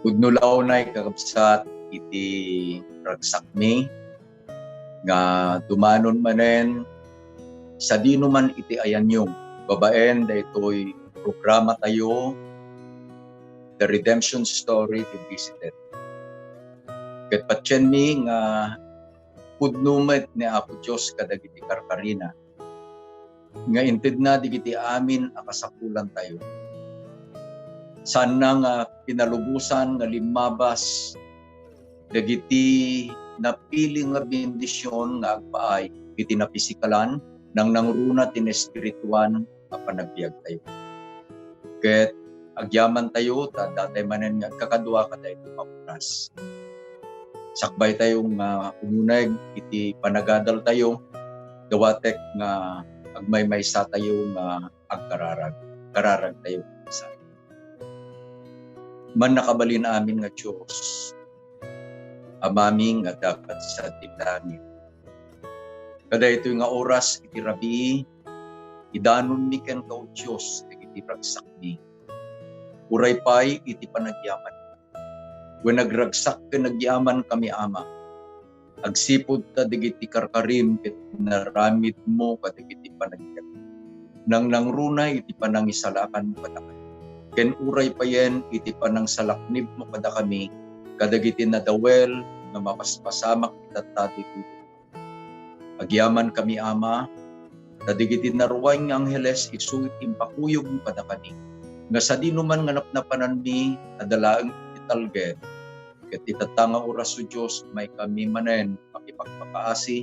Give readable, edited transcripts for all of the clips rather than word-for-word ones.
Pudnulaw na kakabsat iti ragsakmi nga dumanon manen sa dino man iti ayanyong babaen daytoy programa tayo The Redemption Story Revisited. Ket patyen mi nga pudnumet ni Apo Dios kadagiti karkarina nga inted na digiti amin akasapulan tayo. Sana nga pinalubusan nga limabas dagiti napili nga bendisyon nga agpaay iti napisikalan nang nangruna tin espirituan nga panagbiag tayo. Ket agyaman tayo ta datay manen nga kakadua kada iti papuras. Sakbay tayo nga umuneg iti panagadal tayo dawatek nga agmaymaysa tayo nga agkararag tayo sa man nakabalin amin nga Diyos amaming nga dapat sa tilangit. Kada ito nga oras iti rabi idanon mi ken kao Diyos iti ragsakmi. Uray pay iti panagyaman. When nagragsak ken nagyaman kami ama. Agsipod ta digiti karkarim ket naramid mo kadagiti panagyaman. Nang nangrunay iti panangisalakan mo kada kami. Ken uray payen iti panangsalaknib mo kada kami kadagiti nadawel nga mapaspasamak itatati dito. Agyaman kami ama kadigiti naruway nga angheles isu impakuyog mo kada kami. Nga sa dino man nga napnapanan mi adalaeng italgen ket itatanga oras o Dios may kami manen makipagpapaasi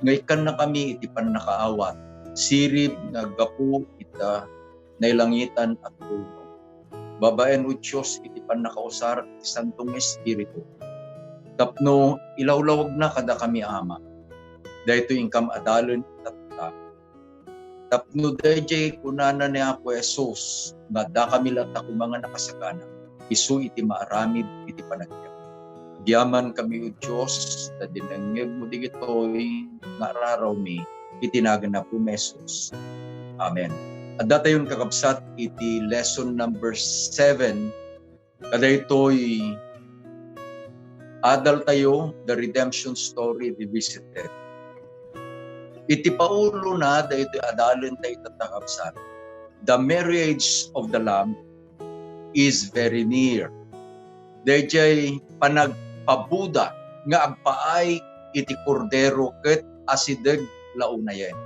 nga ikan na kami iti pannakaawat sirib nga gapu ita nailangitan at puno. Babaen o Diyos iti pannakausar iti Santong Espiritu. Tapno ilawlawag na kada kami ama. Dahito ingkam adalon itatta. Tapno dayjay kunana ni Apo Jesus nga da kami lata kung mga nakasagana. Isu iti maaramid iti panagyan. Agyaman kami o Diyos na dinangyag mo digitoy nga araraw mi itinagan na po Jesus. Amen. At datayon kakabsat iti lesson number 7 kada ito'y adal tayo the redemption story revisited. Iti paulo na dahito adalin tayo tatakabsat. The marriage of the Lamb is very near. Dayjay panagpabuda nga agpaay iti kordero ket asideg launayen.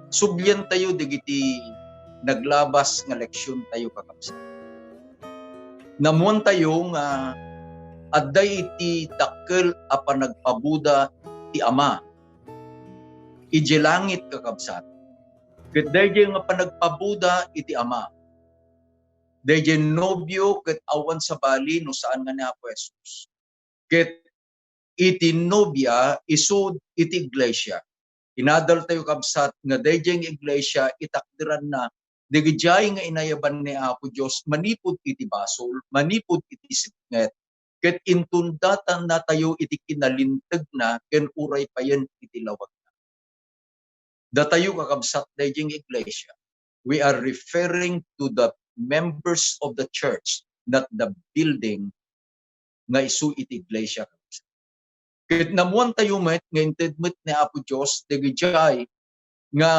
Subyan tayo digiti naglabas nga leksyon tayo kakabsat. Namuan tayo nga adday iti dakkel a panagpabuda ti Ama. Ije langit kakabsat. Ket dayjay nga panagpabuda iti Ama. Dayjay nobyo ket awan sa bali no saan nga ni Apo Jesus. Ket iti nobya isud iti iglesia. Inadal tayo kabsat nga dayjay nga iglesia itakdiran na digijay nga inayaban ni Apo Dios manipod iti basol, manipod iti sipnget, ket intundatan na tayo iti kinalinteg na ken uray payen iti lawag na. Datayo kakabsat dayjay nga iglesia. We are referring to the members of the church, not the building nga isu iti iglesia. Ket namuan tayo met nga intedmet ni Apo Dios digijay nga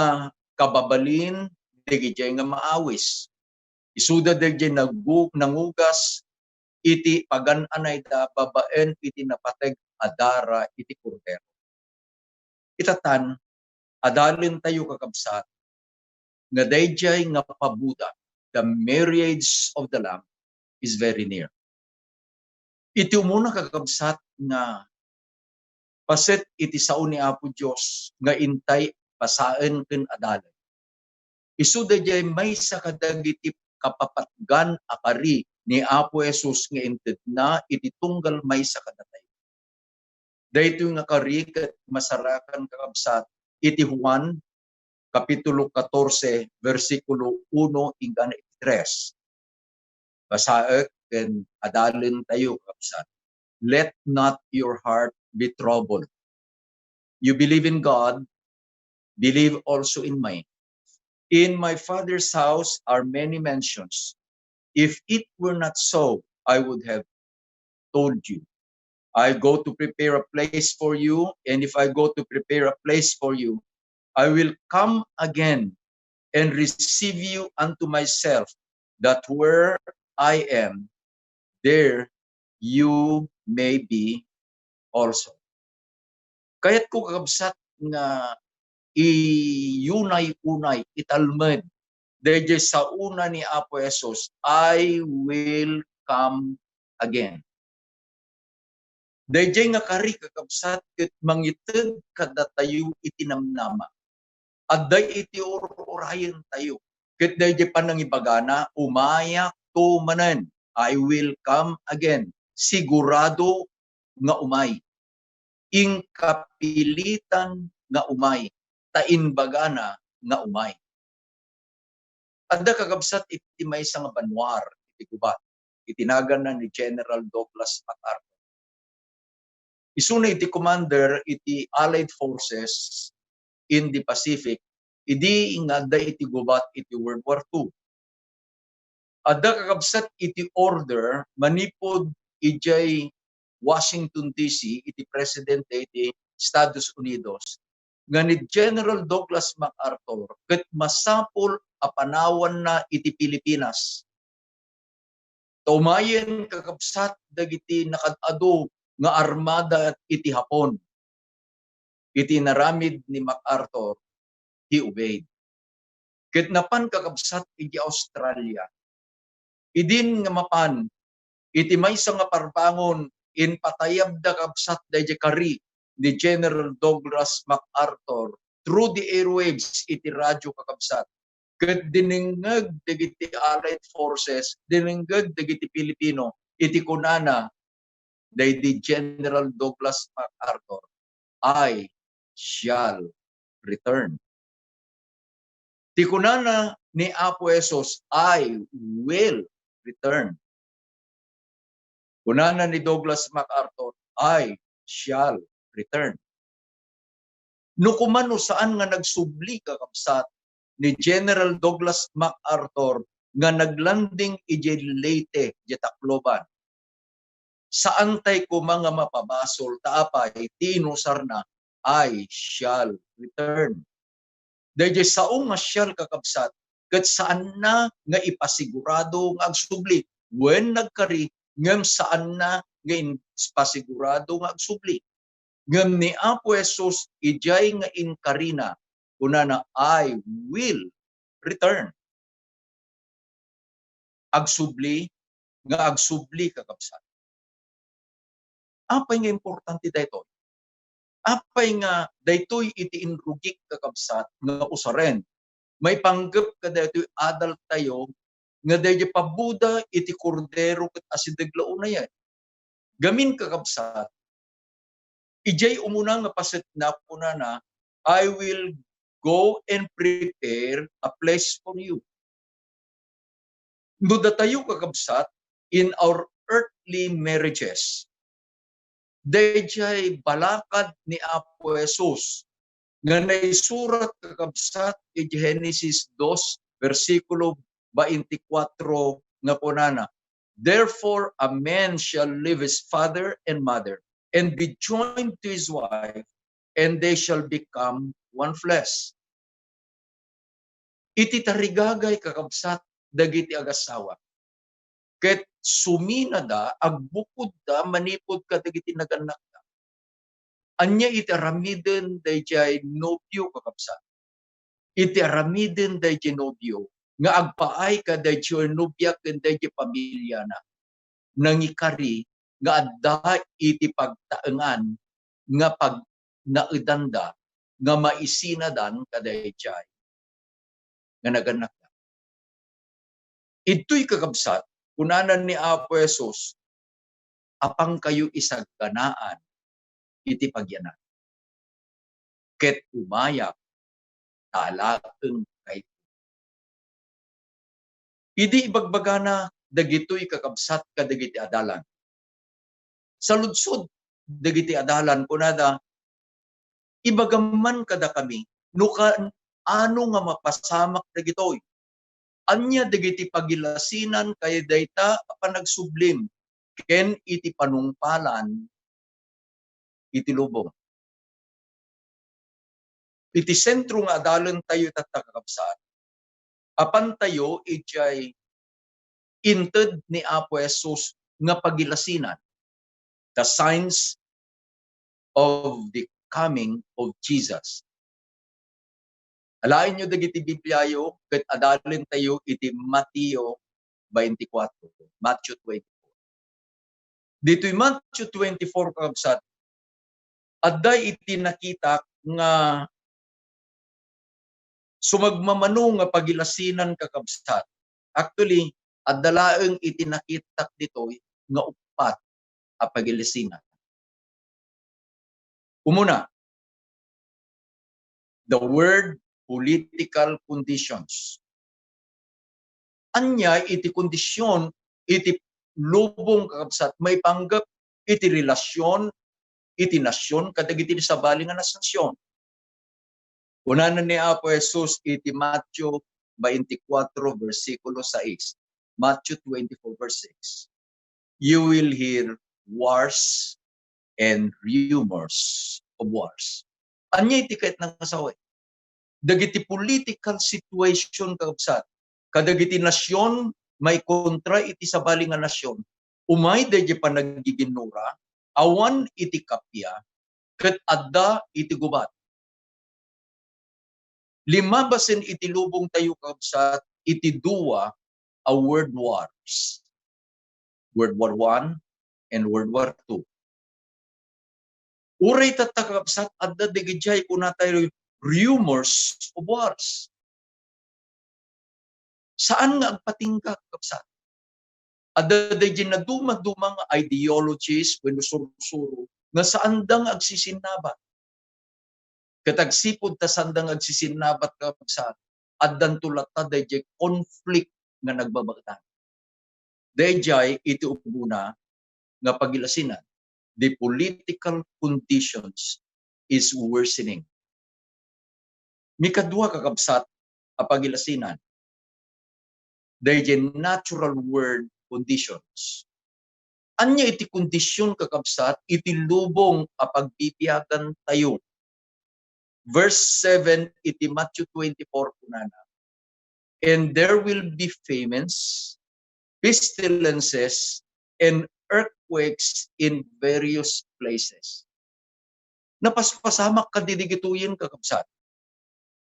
kababalin, digijay nga maawis. Isuda digijay nangugas iti pagan-anay da babaen iti napateg adara iti kordero. Itatan adalin tayo kakabsat nga dayjay nga pabuda, the marriage of the Lamb is very near. Iti umuna kakabsat nga paset iti sao ni Apo Dios nga intay pasaen ken adalan. Isu dayjay may sa kadagiti kapapatgan akari ni Apo Jesus nga inted na iti tunggal may sa kadatay. Daytoy nga kari ket masarakan kakabsat iti Juan kapitulo 14 versikulo 1 hinggan 3. Basaek ken adalin tayo kakabsat. Let not your heart be troubled. You believe in God, believe also in me. In my Father's house are many mansions. If it were not so, I would have told you. I go to prepare a place for you, and if I go to prepare a place for you, I will come again and receive you unto myself, that where I am, there you may be also. Kaya't ko kakabsat nga iyunay-unay, italmed, dahil sa una ni Apo Jesus, I will come again. Dahil nga kari kakabsat, ket mangitid kadatayo itinamnama. Adday iti orayan tayo. Ket dayjay panangibagana, umayak tumanen, I will come again. Sigurado nga umay. Ingkapilitan nga umay. Tainbagana nga umay. Adda kakabsat iti maysa nga banwar, iti gubat. Itinagan na ni General Douglas MacArthur. Isuna iti commander iti Allied Forces in the Pacific, idi ingadda iti gubat iti World War II. Adda kakabsat iti order manipod ijay Washington DC, iti presidente iti Estados Unidos, nga ni General Douglas MacArthur, ket masapol apanawan na iti Pilipinas. Tumayen kakabsat dagiti nakadado nga armada iti Hapon. Iti naramid ni MacArthur, he obeyed. Ket napan kakabsat iti Australia. Idin nga mapan, iti maysa nga parbangon, in patayab da kabsat dayjay kari ni General Douglas MacArthur through the airwaves iti radyo kakabsat. Ket dinengeg dagiti Allied Forces, dinengeg dagiti Pilipino, iti kunana daydi General Douglas MacArthur, I shall return. Ti kunana ni Apo Jesus, I will return. Kunana ni Douglas MacArthur, I shall return. No kumano saan nga nagsubli kakabsat ni General Douglas MacArthur nga naglanding ije Leyte, ije Tacloban. Saan tay ko mga mapabasol taapay tinusar na, I shall return. Dahil saong nga shall kakabsat, kat saan na nga ipasigurado nga agsubli, when nagkari, ngam saan na nga ipasigurado nga agsubli. Ngam ni Apo Jesus, ijay nga inkarina, kunana, I will return. Agsubli, nga agsubli kakabsat. Apay nga importante daytoy? Apay nga daytoy iti inrugik kakabsat nga usaren. May panggap ka daytoy adult tayo nga dayjay pabuda iti kordero ket asideglaon na yan. Gamin kakabsat, ijay umuna nga paset na kunana, I will go and prepare a place for you. No datayo kakabsat in our earthly marriages, dayjay balakad ni Apo Jesus nga naisurat kakabsat iti Genesis 2 versikulo 24 nga kunana, therefore a man shall leave his father and mother and be joined to his wife, and they shall become one flesh. Iti tarigagay kakabsat dagiti agasawa. Ket sumina da, agbukod da, manipod ka dagiti naganak da. Anya iti aramiden dayjay nobyo kakabsat. Iti aramiden dayjay nobyo, nga agpaay ka dayjay nobya ken dayjay pamilya na. Nangikari, nga adda iti pagtaengan, nga pag naedanda, nga maisinadan kadayjay, nga naganak da. Ito'y kakabsat, kunanan ni Apo Jesus, apang kayo isagganaan iti pagyanan. Ket umayak talaeng kay. Idi ibagbagana dagitoy kakabsat kadagiti adalan. Sa ludsod dagiti adalan kunada, ibagaman kada kami no ano nga mapasamak dagitoy. Anya dagiti pagilasinan kay dayta panagsublim ken iti panungpalan iti lubong. Iti sentro nga adalan tayo tatakakabsat. Apan tayo ijay inted ni Apo Jesus nga pagilasinan. The signs of the coming of Jesus. Alain nyo dagiti Bibliayo, ket adalin tayo iti Mateo 24, Matthew 24. Dito'y Matthew 24 kakabsat, adday iti nakita nga sumagmamano nga pagilasinan kakabsat. Actually, adalaeng iti nakita dito'y nga upat a pagilasinan. Umuna, the word political conditions. Anya iti kondisyon, iti lubong kakabsat, may panggap iti relasyon, iti nasyon, kadagiti sa bali nga nasasyon. Unanan ni Apo Jesus iti Matthew 24, versikulo 6. Matthew 24, verse 6. You will hear wars and rumors of wars. Anya iti kahit ng kasaway. Dagiti political situation kakabsat, kadagiti nasyon may kontra iti sabali nga nasyon, umay daydi pa naggiginura, awan iti kapya, ket adda iti gubat. Lima basen iti lubong tayo kakabsat, iti duwa a world wars. World War I and World War II. Uray tatakabsat, adda digijay kuna tayo rumors of wars. Saan nga ang patingka kakabsat? Adda digijay na dumang ideologies, when suro nga saan dang agsisinabat. Katagsipod ta sandang agsisinabat kakabsat, addan tulata digijay conflict nga nagbabagtan. Digijay iti ubuna nga pagilasinan. The political conditions is worsening. Mikadua kakabsat a pagilasinan. Digijay natural world conditions. Anya iti kondisyon kakabsat, iti lubong a pagbibiyagan tayo. Verse 7, iti Matthew 24 kunana. And there will be famines, pestilences, and earthquakes in various places. Napaspasamak ka didigituyin kakabsat.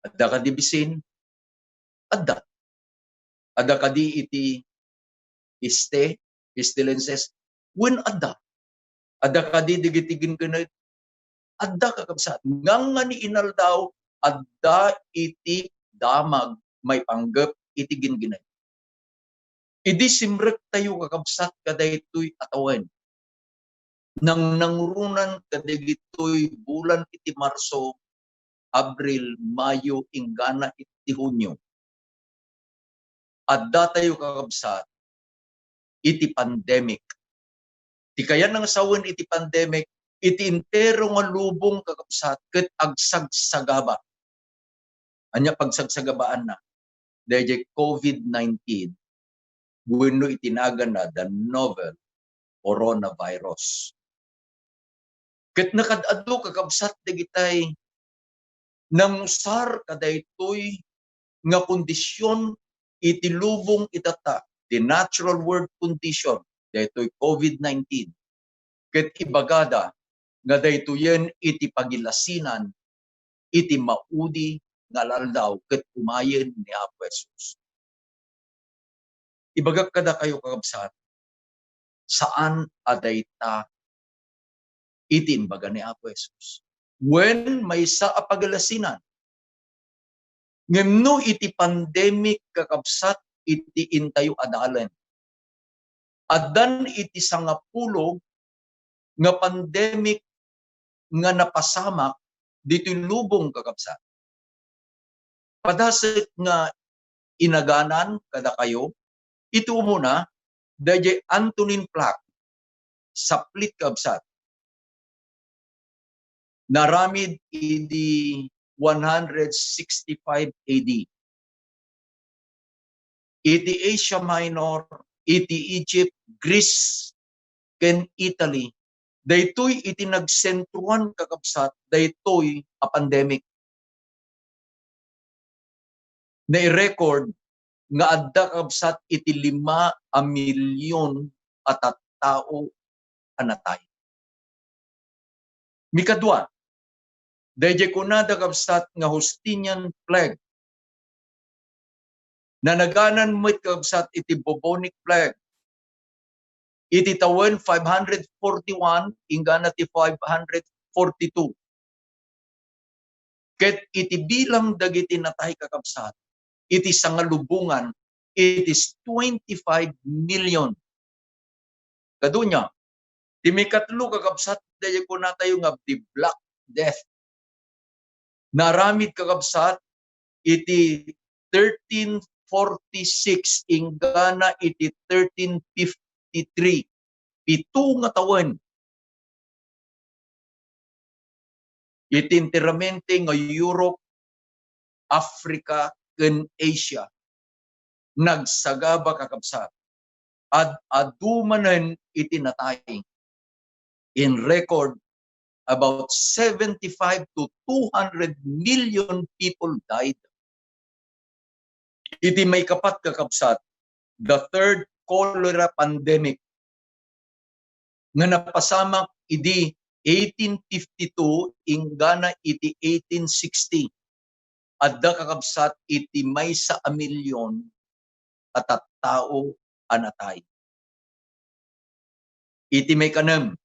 Adda ka di bisin, adda. Adda ka di iti pestilences, when adda. Adda ka di digitigin ka na, adda kakabsat. Nga ni inal daw, adda iti damag, may panggap iti ginginay. Idi simrek tayo kakabsat kaday ito'y atawan. Nang nangrunan kaday ito'y bulan iti Marso, Abril, Mayo, Ingana, iti Hunyo. Adda tayo kakabsat, iti pandemic. Ti kaya nang sawen iti pandemic, iti intero nga lubong kakabsat, ket agsagsagaba. Anya pagsagsagabaan na, dahil COVID-19, bueno itinagan na the novel coronavirus. Ket nakadado kakabsat digitay namusar kadaytoy nga kondisyon iti lubong itata, the natural world condition, daytoy COVID-19. Ket ibagada nga daytoyen iti pagilasinan, iti maudi nga laldaw ket umayen ni Apo Jesus. Ibagak kada kayo kakabsat, saan adayta iti imbaga ni Apo Jesus? When may sa apagilasinan, ngemno iti pandemic kakabsat iti intayo adalan. Addan iti sangapulog nga pandemic nga napasamak dito lubong kakabsat. Padasit nga inaganan kada kayo, ito muna, dayjay Antonin Plaque, saplit kakabsat. Naramid iti 165 AD. Iti Asia Minor, iti Egypt, Greece, ken Italy. Daytoy iti nagsentruan kakabsat, daytoy a pandemic. Na i-record nga adda kakabsat iti 5 milyon at tao anatay. Mikadwa, dayjay kunada kakabsat nga Justinian plague. Na naganan mo't kakabsat iti bubonic plague. Iti tawen 541 ingana ti 542. Ket iti bilang dagiti natay kakabsat, iti sangalubungan, it is 25 million. Kadunya, ti mikatlo kakabsat dayo ko na tayo nga the Black Death. Naramid kakabsat, iti 1346 ingana iti 1353. Pito nga tawen. Itinteramente nga Europe, Africa, ken Asia. Nagsagaba kakabsat. At adumanen itinatay. In record, about 75 to 200 million people died. Iti may kapat kakabsat, the third cholera pandemic nga napasamak idi 1852 ingana iti 1860. Adda kakabsat iti maysa a milyon at tao anatay. Iti may kanem,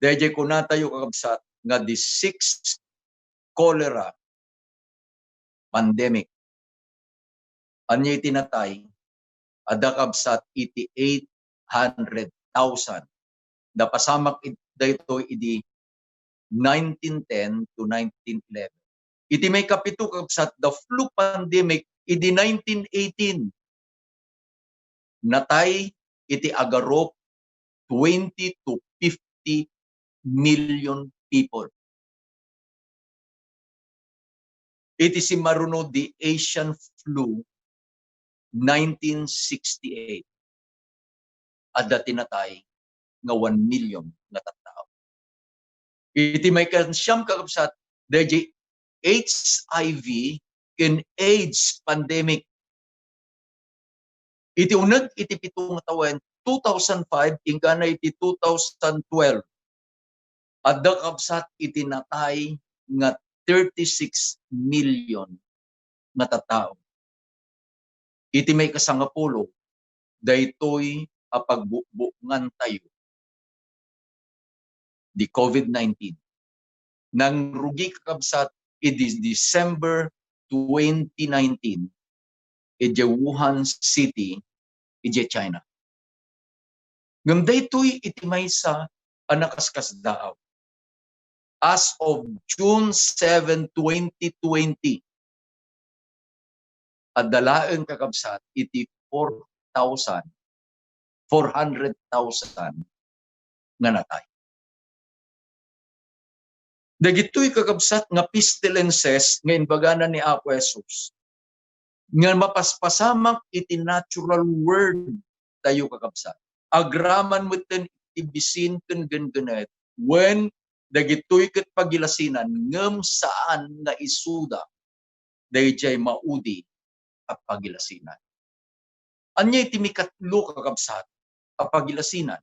dayjay kunatayo kakabsat nga the sixth cholera pandemic. Anya itinatay, adda kakabsat iti 800,000. Napasamak dayto idi 1910 to 1911. Iti may kapito kakabsat, the flu pandemic idi 1918. Natay iti agarop 20 to 50 million people. Iti si maruno the Asian flu 1968. Adda tinatay nga 1 million nga tattao. Iti may kansyam kakabsat, dayjay HIV ken AIDS pandemic. Iti uneg iti pitong tawen 2005 ingana iti 2012. Adda kakabsat iti natay nga 36 million nga tattao. Iti may kasangapulo, daytoy a pagbukbukan tayo di COVID-19. Nang rugi kakabsat iti December 2019 iti Wuhan City iti China. Ngem daytoy iti maysa a nakaskasdaaw. As of June 7, 2020, adalaeng kakabsat iti 400,000 nga natay. Dagitoy kakabsat nga pestilences nga inbagana ni Apo Jesus. Nga mapaspasamak iti natural world tayo kakabsat. Agraman mo ten ibisin ken gengenet when dagitoy ket pagilasinan ngem saan nga isuda dayjay maudi a pagilasinan. Anya iti mikatlo kakabsat a pagilasinan.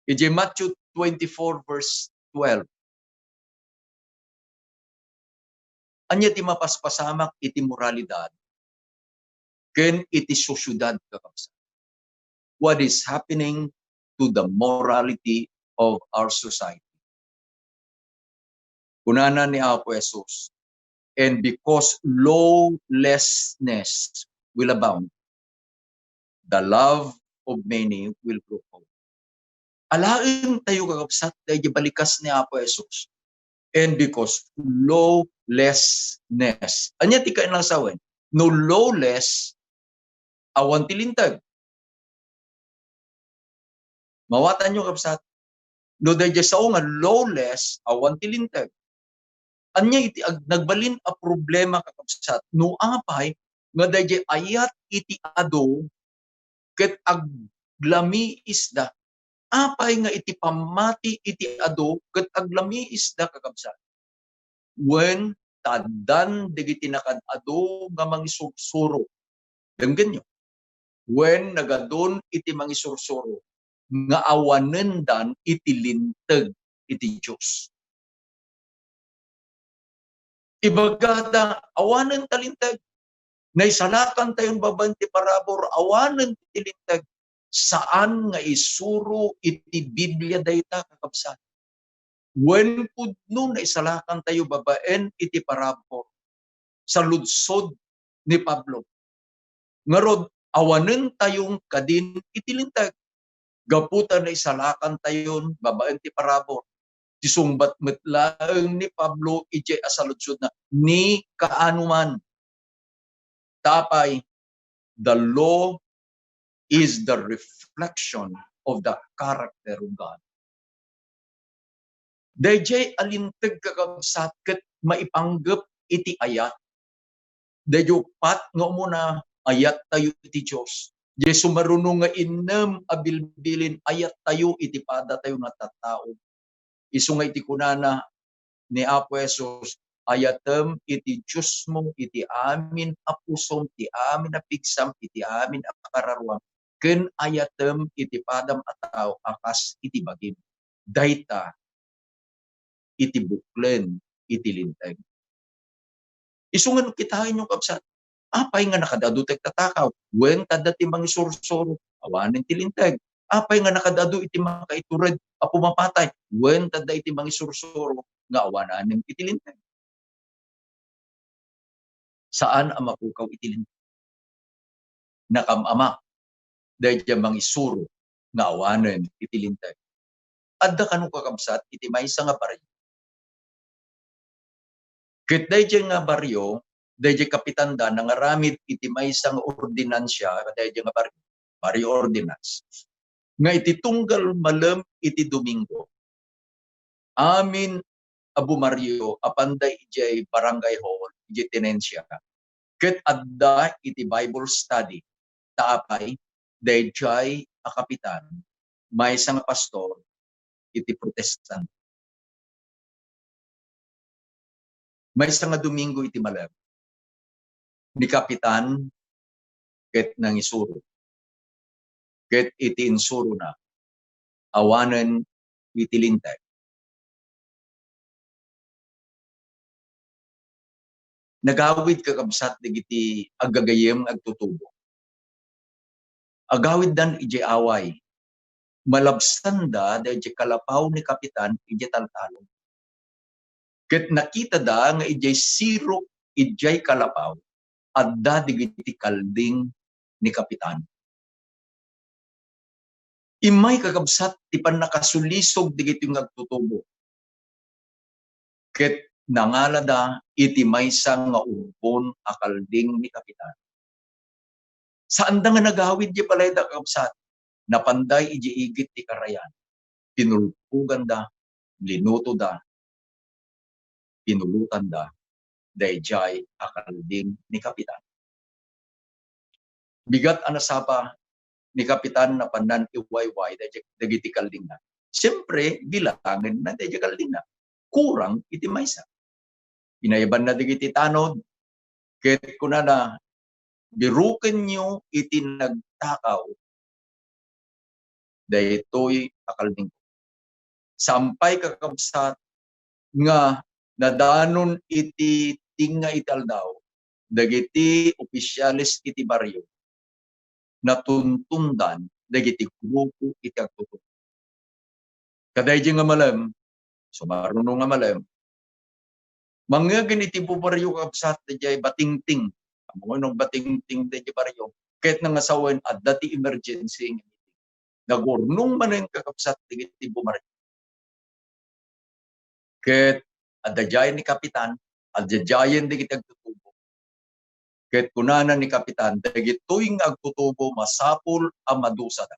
Iti Matthew 24 verse 12. Anya ti mapaspasamak iti moralidad ken iti sosyudad kakabsat. What is happening to the morality of our society? Kunana ni Apo Jesus, and because lawlessness will abound, the love of many will grow cold. Alain tayo kakabsat dahil balikas ni Apo Jesus. And because lawlessness. Anya ti kain lang sawen? No lawless, awan tilintag. Mawatan nyo kapsat. No dahil sao nga lawless, awan tilintag. Anya iti nagbalin a problema kakabsat. No apay, nga dahil ayat iti ado, ket lami isda. Apay nga iti pamati iti ado ket aglami isda kakabsat. When tadan digiti nakadado nga mangisursuro. Denggen nyo. When nagadon iti mangisursuro nga awanendan iti linteg iti Dios. Ibagada awanen talinteg. Naisalakan tayong babanti parabor awanen iti linteg. Saan nga isuro iti Biblia dayta kakabsat. When pudno na isalakan tayo babaen iti parabor sa ludsod ni Pablo. Ngarod, awanen tayong kadin iti lintag. Gaputan na isalakan tayon babaen ti parabor. Ti sumbat metlaeng ni Pablo iti asaludsod na ni kaanuman. Tapay, the law is the reflection of the character of God. Dayjay alinteg kakabsat ket maipanggep iti ayat. Dayjay pat nga muna ayat tayo iti Dios. Dayjay sumarunong nga inem abilbilin ayat tayo iti pada tayo nga tattao. Isu nga iti kunana ni Apo Jesus, ayatem iti Dios mo iti amin a pusom, iti amin a pigsam, iti amin a kararuam. Ken ayatem iti padam a tao akas iti bagim. Dayta iti buklen, iti linteg. Isungan kitahin yung kapsat. Apay nga nakadado tatakaw. Wen tadati mangisursuro, awanin ti linteg. Apay nga nakadado iti makaitured, a pumapatay. Wen tada iti mangisursuro, nga awanan iti linteg. Saan ang mapukaw iti linteg? Nakamama, dahil dyan mangisuro, nga awanan iti linteg. Adda kanong kakabsat, iti maysa nga pare. Ket dayjay nga baryo, dayjay kapitan da nangaramid iti maysa nga ordinansya, dayjay nga baryo ordinance. Nga iti tunggal malem iti Domingo. Amin Abu Mario apanday ijay barangay hall, ijay tenensya. Ket adda iti Bible study. Taapay dayjay a kapitan, maysa nga pastor iti Protestant. May isang nga Domingo iti malem. Ni kapitan ket nang isuro. Ket iti insuro na. Awanen iti linteg. Nagawid kakabsat digiti agagayem agtutubo. Agawid dan iti away. Malabsan da iti kalapaw ni kapitan iti taltalong. Ket nakita da nga ijay siro ijay kalapaw adda digiti kalding ni kapitan. Imay kakabsat ti panakasulisog digiti ngagtutubo. Ket nangalada iti maysa nga urbon a kalding ni kapitan. Saan da nga nagawid di palay da kakabsat? Napanday iji igit ti karayan. Pinulpugan da, linuto da, pinulutan da, dayjay akalding ni kapitan. Bigat anasapa ni kapitan na pandan iwayway dagiti kalding na. Siyempre, bilangin na dagiti kalding na. Kurang iti maysa. Inayaban na dagiti tanod, ket kuna na biruken nyo iti nagtakaw, daytoy akalding. Sampay kakabsat nga nadanon iti tinga italdaw, dagiti opisyalis iti baryo, natuntundan dagiti grupo iti agtutubo. Kadayjay nga malem, sumarunong nga malem, mangyagan iti baryo kakabsat dayjay batingting. Amo nung batingting dayjay baryo, ket nangasawen adda ti emergency. Nagurnong manen kakabsat dagiti bumaryo. Ket addajayan ni kapitan, addajayan digiti agtutubo. Ket kunana ni kapitan, dagitoy nga agtutubo masapul a madusa da.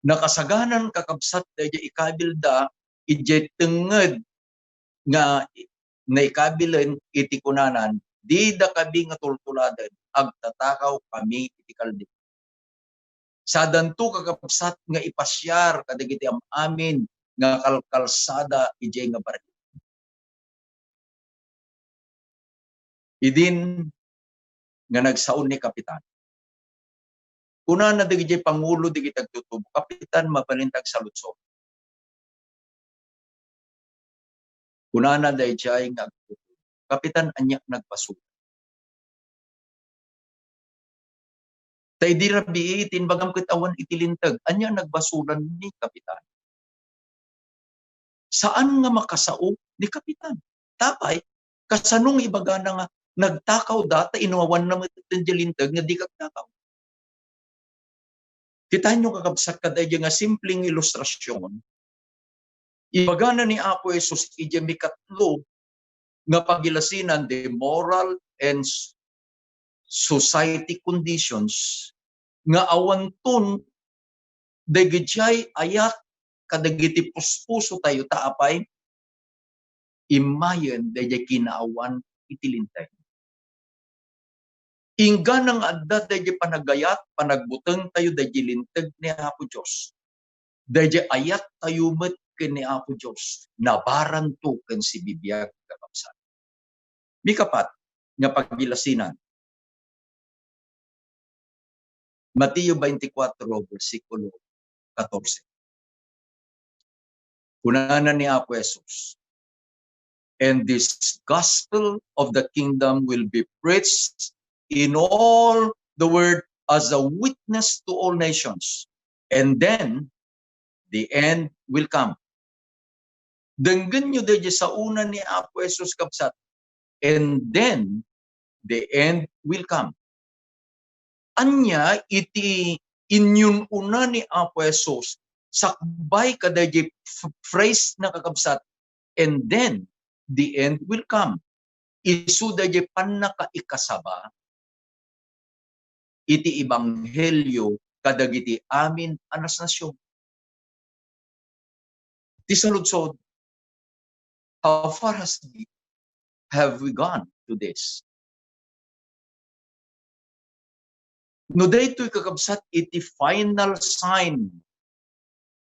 Nakasaganan kakabsat dayjay ikabilda ijay tenged nga naikabilen iti kunanan, di da kabi nga tultuladen agtatakaw kami iti kalding. Sa danto kakabsat nga ipasyar kadagiti am amin nga kalkalsada ijay nga baril. Idin nga nagsaon ni kapitan. Una na digiti pangulo digiti tagtutubo, kapitan mabalintag sa lutso. Una na dayjay nga kapitan anya nagpasuko. Tay di rabi tinbagam ket awan itilintag anya nagbasulan ni kapitan. Saan nga makasao ni kapitan? Tapay kasanong ibagana nga nagtakaw data inuwan na matilintag nga di kagtakaw. Kita nyo kakabsat kaday nga simpleng ilustrasyon. Ibagana ni Apo Jesus ija mikatlo nga pagilasinan the moral and society conditions nga awanton dagijay ayat kadagiti puspuso tayo taapay imayen dayjay kinaawan itilintay. Ingga nang adda dayjay panagayat panagbuteng tayo dayjay linteg ni Apo Dios. Dayjay ayat tayo met ken ni Apo Dios nabaran to ken si bibiyag kakabsat. Mikapat nga pagilasinan. Mateo 24 versikulo 14. Kunanan ni Apo Jesus. And this gospel of the kingdom will be preached in all the world as a witness to all nations. And then, the end will come. Denggan nyo dahil sa una ni Apo Jesus kapsat. And then, the end will come. Anya, iti inyun una ni Apo Jesus, sakbay kadayjay phrase na kakabsat, and then, the end will come. Isu dayjay panakaikasaba, iti ibanghelyo kadagiti amin anas nasyon. Ti saludsod, how far have we gone to this? No daytoy kakabsat iti final sign.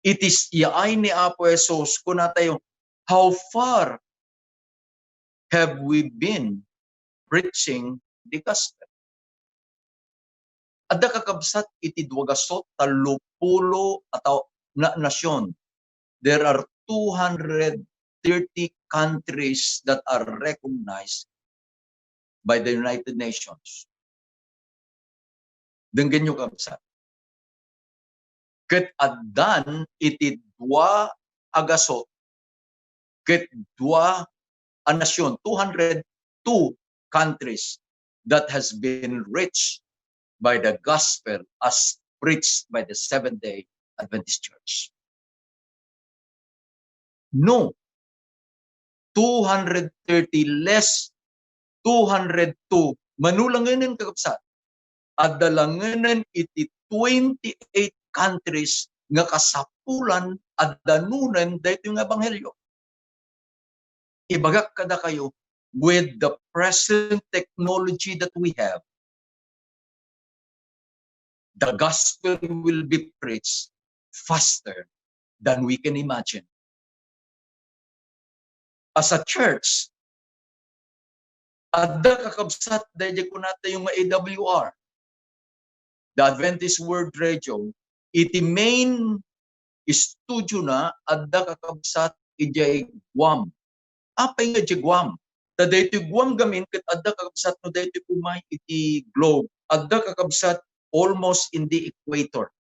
It is iay ni Apo Jesus kuna tayo, how far have we been preaching the gospel? Adda kakabsat iti duwagasot talupulo ataw na nasyon. There are 230 countries that are recognized by the United Nations. Denggan nyo kabsat. Ket addan iti dua agasot, ket dua a nasyon, 202 countries that has been reached by the gospel as preached by the Seventh-day Adventist Church. No, 230 less 202 manulanganan kakabsat. Adalanganan iti 28 countries nga kasapulan at danunan dahito yung ebanghelyo. Ibagak kada kayo, with the present technology that we have, the gospel will be preached faster than we can imagine. As a church, adda kakabsat dahil kunata yung AWR, the Adventist World Radio, iti main studio na adda kakabsat ijay Guam. Apay nga iti Guam. Ta daytoy Guam gamin ket adda kakabsat no daytoy kumay iti globe. Adda kakabsat almost in the equator.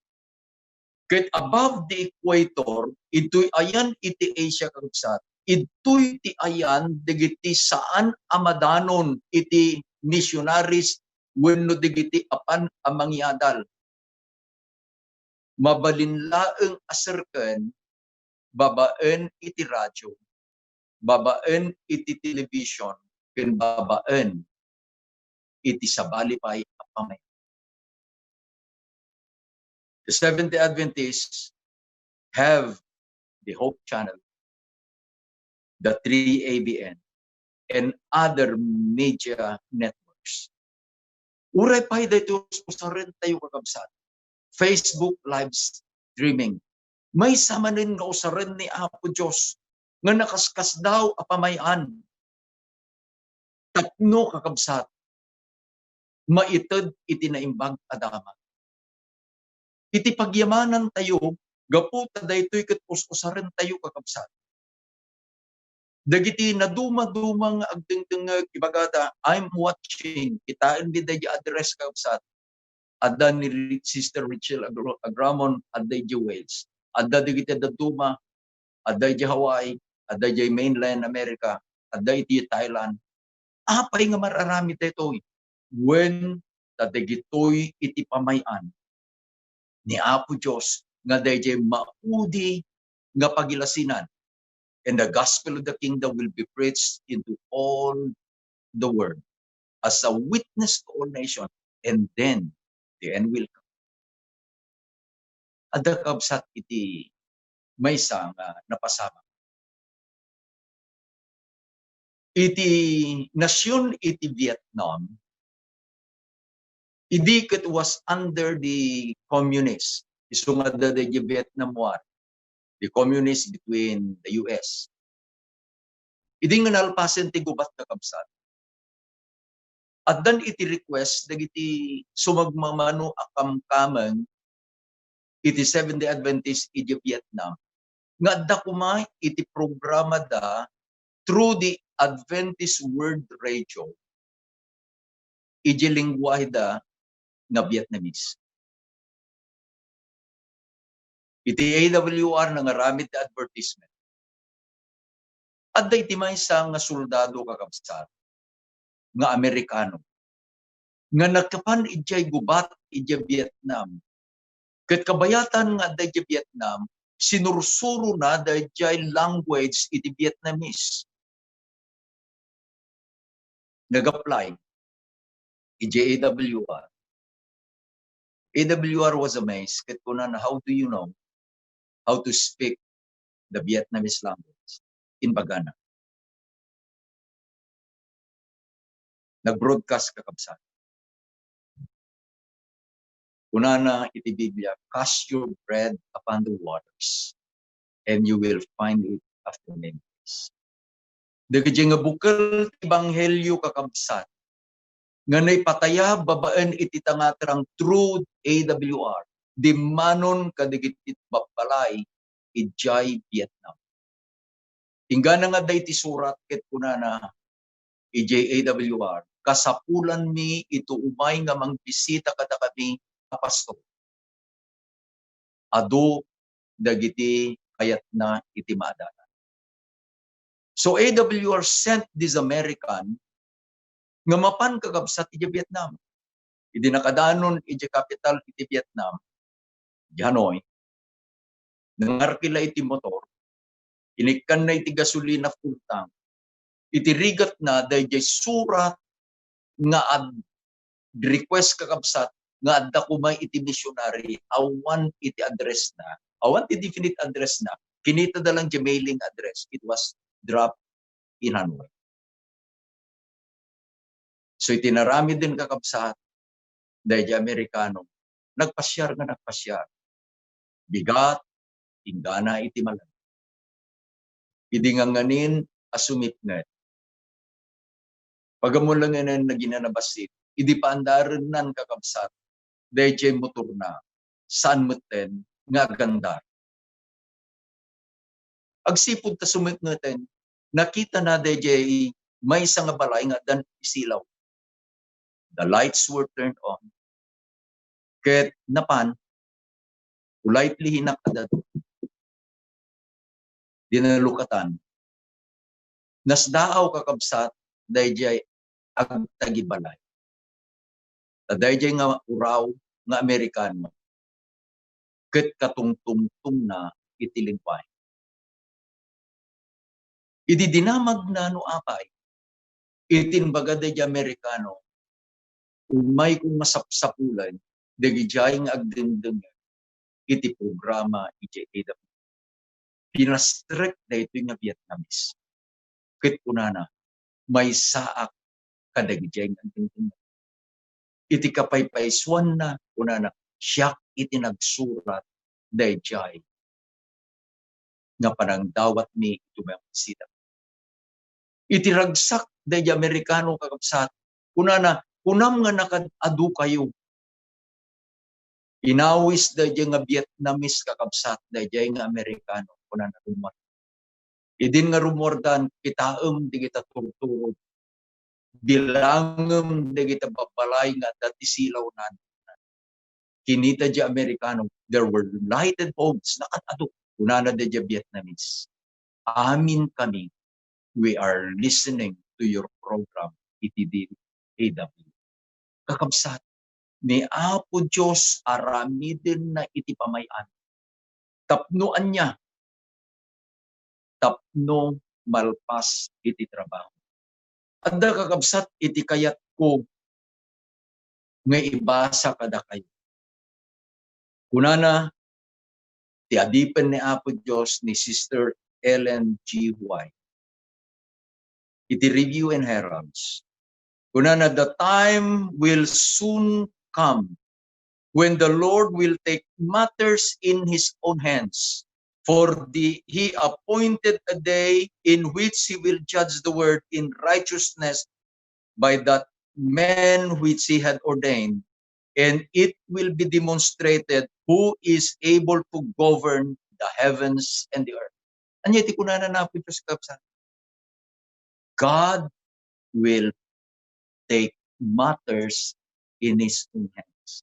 Ket above the equator, ito'y ayan iti Asia kakabsat. Ito'y ti ayan digiti saan amadanon iti missionaries wenno digiti apan amangyadal. Mabalinlaeng aserken, babaen iti radyo, babaen iti television, ken babaen iti sabalipay apamay. The Seventh-day Adventists have the Hope Channel, the 3ABN, and other media networks. Uray pa'y dito sa rin tayo kakabsat. Facebook live streaming. May samanin nga usaran ni Apo Diyos nga nakaskas daw apamayan. Tapno kakabsat. Maited iti naimbag adama. Iti pagyamanan tayo, gaputa daytoy ket usaran tayo kakabsat. Dagiti naduma-dumang agdengdengeg ibagata, I'm watching. Kitaan di dahi address kakabsat. Adda ni Sister Rachel Agramon, adda di Wales. Adda dagiti daduma, adda di Hawaii, adda di mainland America, adda iti Thailand. Apay nga mararami daytoy. When tadagitoy iti pamayan ni Apo Diyos nga dayjay maudi nga pagilasinan, and the gospel of the kingdom will be preached into all the world as a witness to all nations, and then the end will come. Adda kabsat iti maysa nga napasama. Iti nasyon iti Vietnam, idi ket was under the communists. Isu nga the Vietnam War, the communists between the US. Idi nga nalpasen ti gubat kakabsat. At dan iti request dagiti sumagmamano akamkameng iti Seventh-day Adventist iti Vietnam. Nga adda kumay iti programa da through the Adventist World Radio. Iti lingwahe da nga Vietnamese. Iti AWR nga ngaramid na advertisement. Adda iti maysa nga soldado kakabsat nga Amerikano nga nagkapan ijay gubat ijay Vietnam. Ket kabayatan nga adda ijay Vietnam, sinursuro na dayjay language iti Vietnamese. Nag-apply ijay AWR. AWR was amazed ket kunan, how do you know how to speak the Vietnamese language in Bagana? Nag-broadcast kakabsat. Kunana iti Biblia, cast your bread upon the waters, and you will find it after many days. Dagiti nga bukal ti Ebanghelyo kakabsat, nga naipataya babaan iti tangatrang through AWR, di manon kadigiti babalay ijay Vietnam. Ingana nga day ti surat ket kunana ijay AWR, kasapulan mi ito umay nga mangbisita kada kami pastor. Adu dagiti kayat na iti maadanan. So AWR sent this American nga mapan kakabsat iti Vietnam. Iti nakadanon iti capital iti Vietnam, Hanoi. Nangarkila iti motor, inikkan na iti gasolina full tank. Iti rigat na dayjay surat nga ad request kakabsat nga adda kumay iti missionary, awan iti address na, awan iti definite address na, kinita da lang di mailing address. It was dropped in Hanoi. So itinarami din kakabsat dahil di Amerikano, nagpasyar. Bigat, ingana iti malan. Idinganganin asumit nga. Pagamulanganan na ginanabasit, idi paandaran nan kakabsat, dahil di motor na, saan meten nga ganda. Agsipod ta sumit ngaten, nakita na dahil may isang balay nga dan isilaw. The lights were turned on. Ket napan, politely hinakadad. Dinalukatan. Nasdaaw kakabsat, dayjay agtagibalay. Dayjay nga uraw nga Amerikano. Ket katungtungtung na itilingpay. Idi dinamag na no apay. Itinbaga dayjay Amerikano. Umay kung masapsapulan, dagijay nga agdendeng iti programa iti AWR. Pinastrek na ito nga Vietnamese. Ket kunana, may saak kadagijay nga agdendeng. Iti kapaypayswan na kunana, siya iti nagsurat dayjay nga panangdawat mi ito mga sida. Iti ragsak dayjay Amerikano kakabsat, kunam nga nakadado kayo. Inawis dayjay nga Vietnamese kakabsat dayjay nga Amerikano kunana rumor. Idin nga rumordan kitaem di kita turturod. Bilangem di kita babalay nga dati silaw na. Kinita di Amerikano, there were lighted homes nakadado kunana dayjay Vietnamese. Amin kami, we are listening to your program iti AW. Kakabsat, ni Apo Diyos aramidin na iti pamayan. Tapnoan niya, tapno malpas iti trabaho. Adda kakabsat iti kayat ko nga ibasa kada kayo. Kunana, ti adipen ni Apo Diyos ni Sister Ellen G. White. Iti Review and Heralds. Kunana, the time will soon come when the Lord will take matters in His own hands. For He appointed a day in which He will judge the world in righteousness by that man which He had ordained, and it will be demonstrated who is able to govern the heavens and the earth. Anya iti kunana na po sa God will take matters in His own hands.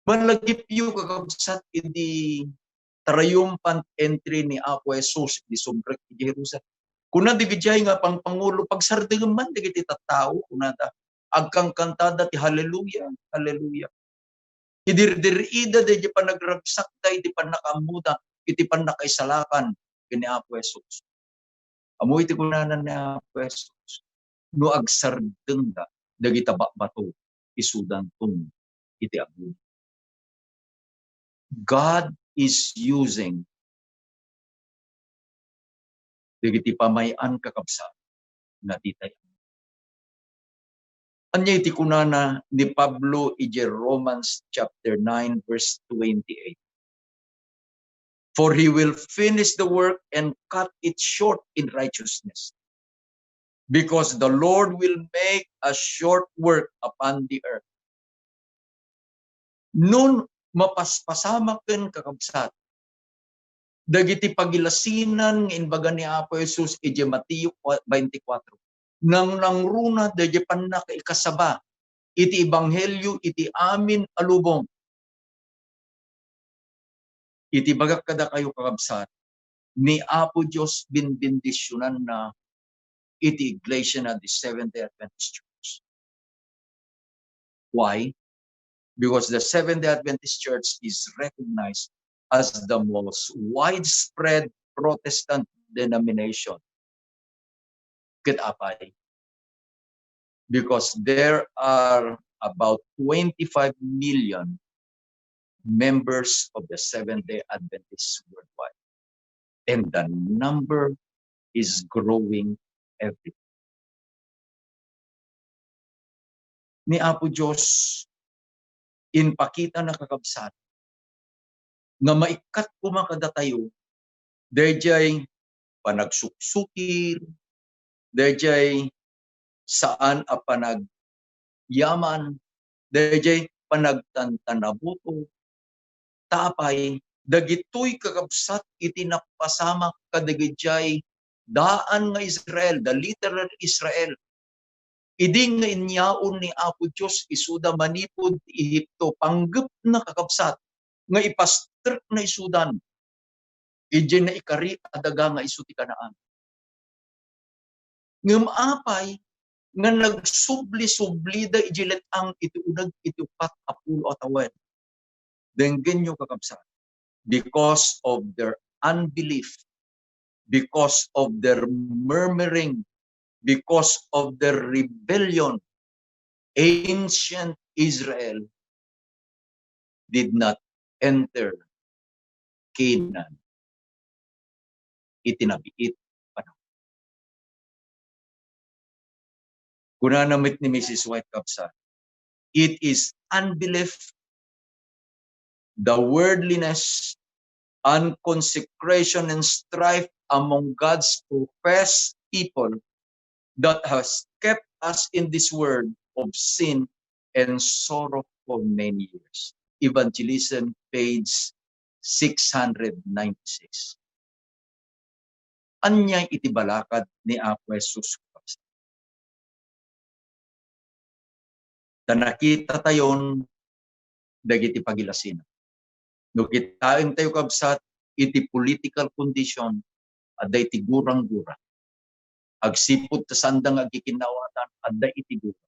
Malagip yung kakabsat iti triumphant entry ni Apo Jesus di sumbrek di Jerusalem. Kuna di gijay nga pang pangulo pagsardeng man di kiti tattao kunada agkang kantada ti hallelujah hallelujah. Idirdirida di panagragsak tay di panakamuda iti panakaisalakan kini Apo Jesus. Amoy iti kunanan ni Apo Jesus. No agsardeng da dagita bato isudan tung iti abu. God is using dagiti pamayan kakabsat nga titay. Anya iti kunana ni Pablo iti Romans chapter 9 verse 28. For He will finish the work and cut it short in righteousness. Because the Lord will make a short work upon the earth. Nun mapaspasamak ken kakabsat dagiti pagilasinan inbaga ni Apo Jesus iti Mateo 24. Nang nangruna dagiti panakaikasaba iti ebanghelyo iti amin alubong. Iti bagak kada kayo kakabsat ni Apo Dios binbendisyonan na iti iglesia na the Seventh-day Adventist Church. Why? Because the Seventh-day Adventist Church is recognized as the most widespread Protestant denomination. Kitapay. Because there are about 25 million members of the Seventh-day Adventists worldwide. And the number is growing every day. Ni Apo Diyos, inpakita na kakabsat, nga maikat kumakadatayo, dayjay panagsuksukir, dayjay saan a panagyaman, dayjay panagtantanabuto, tapay, dagitoy kakabsat iti napasamak kadagijay daan nga Israel, the literal Israel. Iding nga inyaon ni Apo Diyos isuda manipod Ehipto, panggap na kakabsat, nga ipastrek na isudan, idin na ikari adaga nga isu ti Kanaan. Ngem apay, nga nagsubli-sublida ijilet ang iti unag iti upat apulo atawan. Denggen nyo kakabsat, because of their unbelief, because of their murmuring, because of their rebellion, ancient Israel did not enter Canaan. Itinabiit panahon. Kunanamit ni Mrs. White Kapsa, it is unbelief the worldliness and consecration and strife among God's professed people that has kept us in this world of sin and sorrow for many years. Evangelism, page 696. Anyay itibalakad ni Apo Jesus Christ. Ta nakita tayon dagiti pagilasina. No kitain tayo kabsat iti political condition adda iti gurang-gura. Agsipod ta sandang agikinawatan adda iti gura.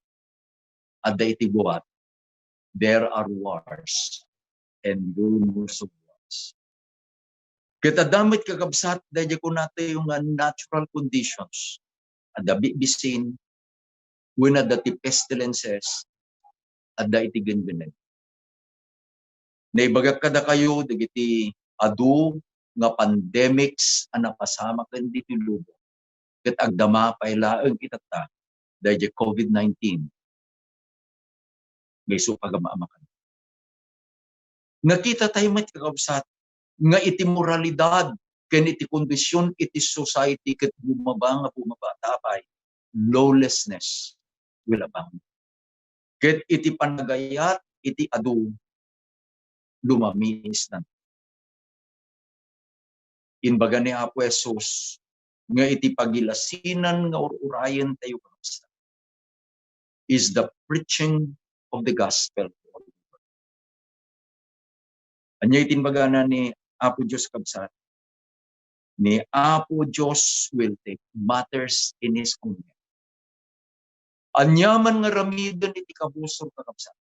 Adda iti buhat. There are wars and rumors of wars. Kita damit kakabsat dahil ko natin yung natural conditions. Adda bibisin, when adda ti pestilences, adda iti ganyan. Naibagak kada kayo, dagiti adu nga pandemics ang napasama kan dito lubo. Kat agdama pailaang itata dahil COVID-19. May supagamaamakan. Nakita tayo may kakabsat nga iti moralidad ken iti kondisyon iti society ket bumaba tapay lawlessness will abound. Ket iti panagayat iti adu lumamis na. Inbaga ni Apo Jesus nga iti pagilasinan nga urayan tayo kabsa is the preaching of the gospel. Anya itinbaga na ni Apo Diyos kabsat, ni Apo Diyos will take matters in His own hand. Anyaman nga ramidan iti kabusor kakabsat.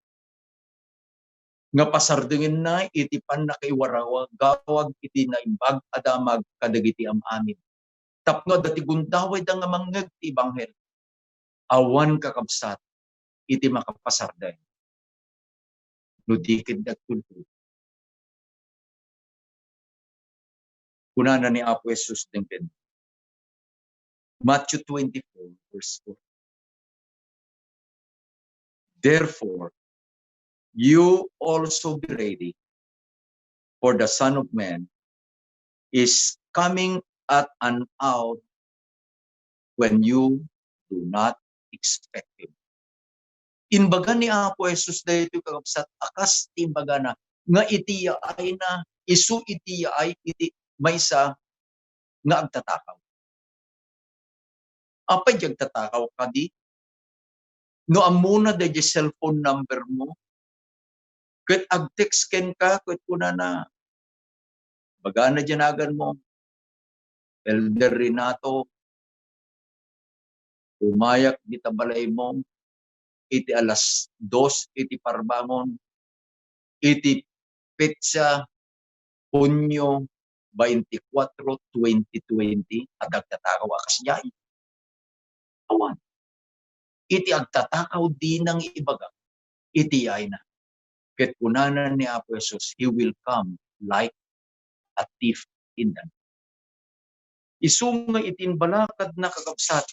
Nga pasardengin na iti pan nakaiwarawag, gawag iti naimbag adamag kadagiti amin. Tapno dati gundaway da nga manggag ti Ibanghel. Awan kakabsat iti makapasarday. No dikid nagtulpo. Kunana ni Apo Jesus dingken. Matthew 24, verse 4. Therefore, you also be ready, for the Son of Man is coming at an hour when you do not expect Him. Inbaga ni Apo Jesus dahito kakabsat akas imbaga na nga iti ay na isu iti ay iti maysa nga agtatakaw. Apay di agtatakaw kadi? No amuna da di cellphone number mo, ket ag-text ken ka, ket kuna na, baga na dinagan mo, Elder Renato, umayak di tabalay mo, iti alas 2, iti parbangon, iti petsa, Hunyo 24, 2020, at agtatakaw akas jay. Awan. Iti agtatakaw di ng ibaga. Iti ay na. Ket kunanan ni Apo Jesus, He will come like a thief in the night. Isunga itin balakad na kakabsat.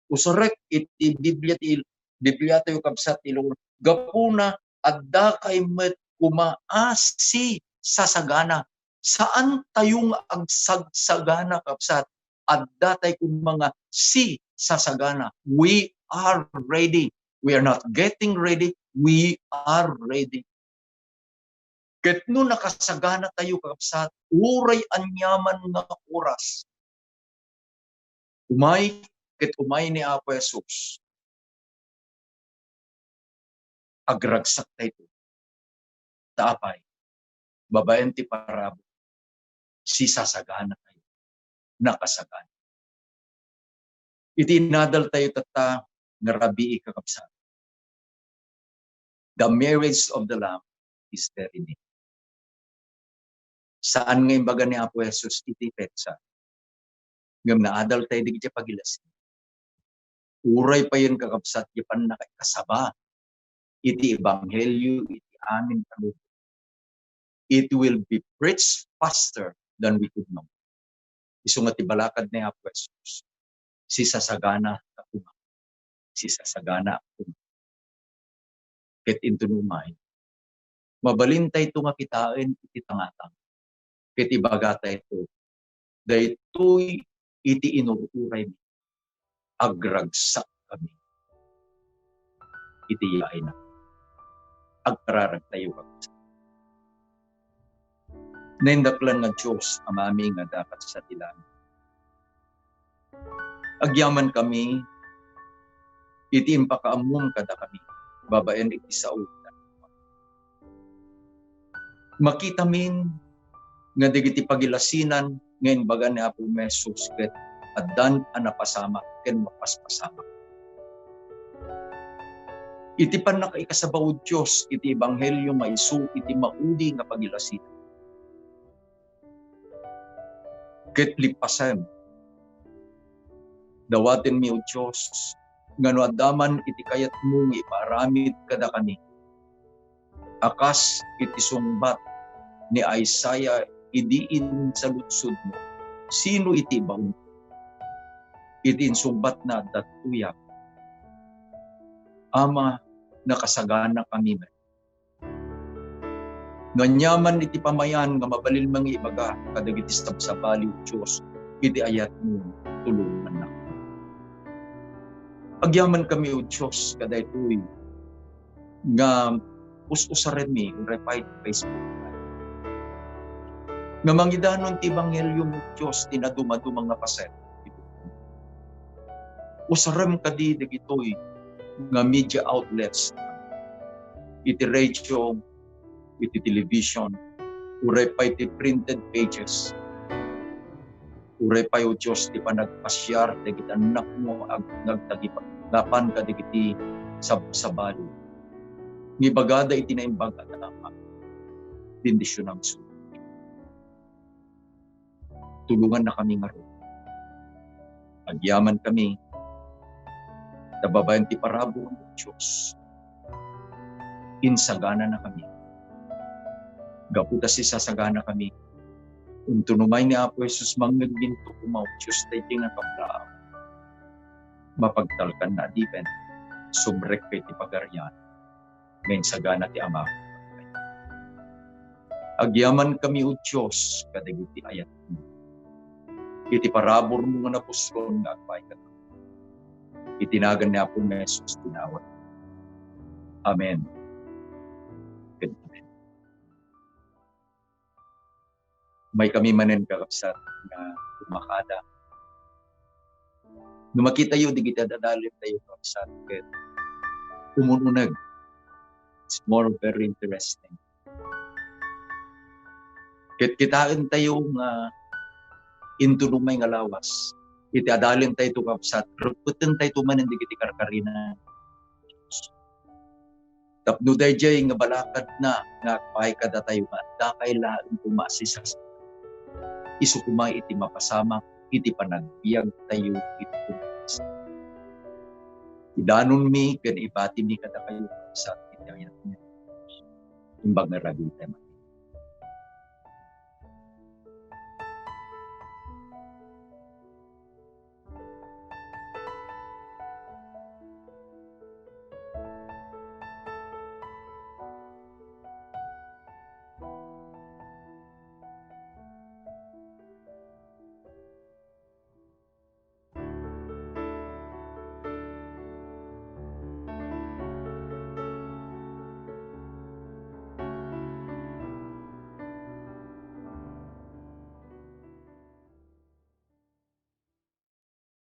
Usarek iti Biblia tayo kabsat ilong gapuna adda kay met kumaasi sasagana. Saan tayong agsagsagana kabsat? Adda tayo kung mga si sasagana. We are ready. We are not getting ready. We are ready. Ket no nakasagana tayo kabsat, uray anyaman nga oras. Umay ni Apo Jesus. Agragsak tayo. Taapay. Babayan ti parabo. Si sasagana tayo. Nakasagana. Iti nadal tayo tata nga rabii kakabsat. The marriage of the Lamb is very near. Saan nga imbaga ni Apo Jesus iti petsa? Ngam naadal tayo di kiti pagilas. Uray pa yun kakabsat yapan nakasaba. Iti ebanghelyo, iti amin kanu. It will be preached faster than we could know. Isungat ibalakad ni Apo Jesus. Si sasagana akuma. Si sasagana akuma. Ket intunumay. Mabalintay ito nga kitain iti tangatang. Iti bagata ito. Daytoy iti inururay mi. Agragsak kami. Iti yaay na. Agkararag tayo kami. Naindaklan nga Diyos amami nga dapat sa tilang. Agyaman kami, iti impakaamum kada kami, babaen iti saud. Makita min, nga digiti pagilasinan, ngayon baga ni Apo Mesos, ket addan anapasama, ken mapaspasama. Iti pan nakaikasabaw Diyos, iti ebanghelyo maisu, iti maudi nga pagilasinan. Ket lipasan, dawaten mi o Diyos, ngano adaman iti kayat mo nga iparamid kada kani. Akas iti sungbat ni Isaiah, idiin sa lutsod mo. Sino iti baon? Iti sungbat na datuya. Ama, nakasagana kami. Nganyaman iti pamayan nga mabalil mangi ibaga kadagiti sa baliw Diyos, iti ayat mo tulungan na. Agyaman kami o Diyos kadaytoy nga us-usaren mi repay Facebook. Nga mangidanon ti ebanghelyo mo Diyos tinaduma-dumang nga paset. Usarem kadi dagitoy nga media outlets, iti radio, iti television, uray pa iti printed pages. Uray pa o Diyos ti panagpasyar, dagiti anak mo nagtagipan, lapan ka dagiti sabali. Ni bagada iti naimbaga na bendisyon ang sulit. Tulungan na kami nga ron. Agyaman kami, nababayan ti parabo ng Diyos. Insagana na kami. Gaputa si sasagana kami. Untunumay ni Apo Jesus mangnaginto kumaw, Diyos tayo nga kaplaaw. Mapagtalkan na dipen, subrek kay ti pagaryan. Ngayon sagana ti Ama. Agyaman kami o Diyos, kadagiti ayat mo. Iti parabor mo nga napusron nga agpay ka. Itinagan ni Apo Jesus tinawat. Amen. Amen. May kami manen kakapsat na umakada. Nung makita yun, di kita dadalim tayo kakapsat. Umununag. It's more very interesting. Kitaan tayo nga intulumay nga lawas. Iti adalin tayo ito kapsat. Ruputin tayo ito manin di kiti karkarina. Tapno day jay nga balakad na nga pahay kada tayo nga. Dakay laang tumasisas. Isukumay iti mapasama. Iti panagbiag tayo iti tumas. Idanon mi, kan ibati mi kada kayo sa iti ayat niya. Imbag nga rabi tayo.